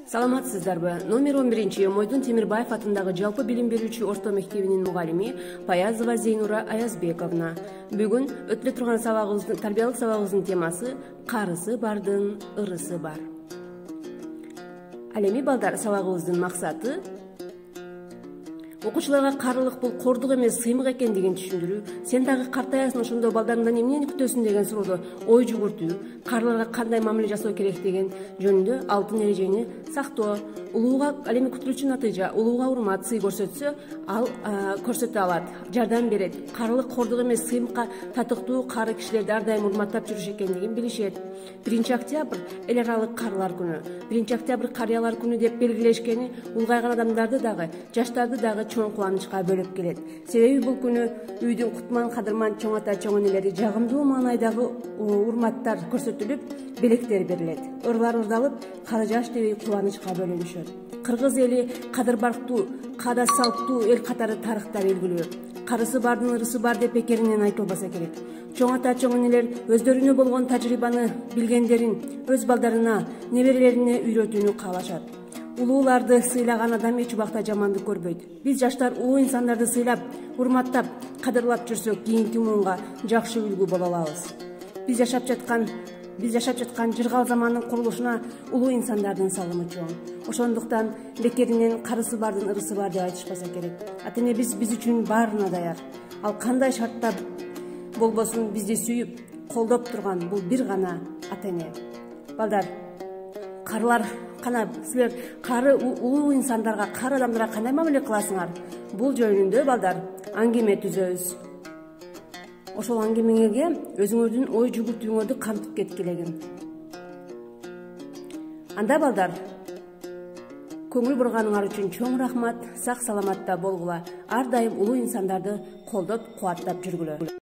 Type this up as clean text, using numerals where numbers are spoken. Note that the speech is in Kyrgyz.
Саламатсыздарбы? Номер 11 Мойдун Темирбаев атындагы жалпы билим берүүчү орто мектебинин мугалими Паязова Зейнура Аязбековна. Бүгүн өтүлө турган сабагыбыздын, тарбиялык сабагыбыздын темасы карысы бардын ырысы бар. Ал эми балдар, сабагыбыздын максаты окуучуларга карылык бул кордук эмес, сыймык экендигин түшүндүрүү, сен дагы картаясың, ошондо балдарыңдан эмнени күтөсүн деген суроодо ой жүгүртүү, карларга кандай мамиле жасоо керек деген жөнүндө алтын эрежени сактоо, улууга ал эми күтүлүүчү натыйжа, улууга урмат, сый көрсөтсө, ал көрсөтө алат, жардам берет. Карылык кордук эмес, сыймыкка татыктуу кары кишилерди ар дайым урматтап жүрүш экендигин билишет. 1-октябрь эл аралык карлар күнү, 1-октябрь карыялар күнү деп белгилешкени улгайган адамдарды дагы, жаштарды дагы чоң кубанычка бөлөп келет. Себеби бул күнү үйдүн кутман, кадырман, чоң ата, чоң энелери жагымдуу маанайдагы урматтар көрсөтүлүп, белектер берилет. Ырлар ырдалып, кары жаш дебей кубанычка бөлөнүшөт. Кыргыз эли кадыр барктуу, каада салттуу эл катары тарыхта белгилүү. Карысы бардын ырысы бар деп бекеринен айтылбаса керек. Чоң ата, чоң энелер өздөрүнө болгон тажрыйбаны, билгендерин өз балдарына, неберелерине үйрөтүүнү каалашат. Улууларды сыйлаган адам эч убакта жамандык көрбөйт. Биз жаштар улуу инсандарды сыйлап, урматтап, кадырлап жүрсөк, кийинки муунга жакшы үлгү боло алабыз. Биз жашап жаткан жыргал замандын курулушуна улуу инсандардын салымы чоң. Ошондуктан бекеринен карысы бардын ырысы бар деп айтышпаса керек. Ата-энебиз биз үчүн баарына даяр. Ал кандай шартта болбосун бизди сүйүп, колдоп турган бул бир гана ата-эне. Балдар, карлар кана силер кары улуу инсандарга, кары адамдарга кандай мамиле кыласыңар? Бул жөнүндө балдар аңгеме түзөбүз. Ошол аңгемеңерге өзүңөрдүн ой жүгүртүүңөрдү камтып кеткилегин. Анда балдар, көңүл бурганыңар үчүн чоң рахмат, сак саламатта болгула, ар дайым улуу инсандарды колдоп, кубаттап жүргүлө.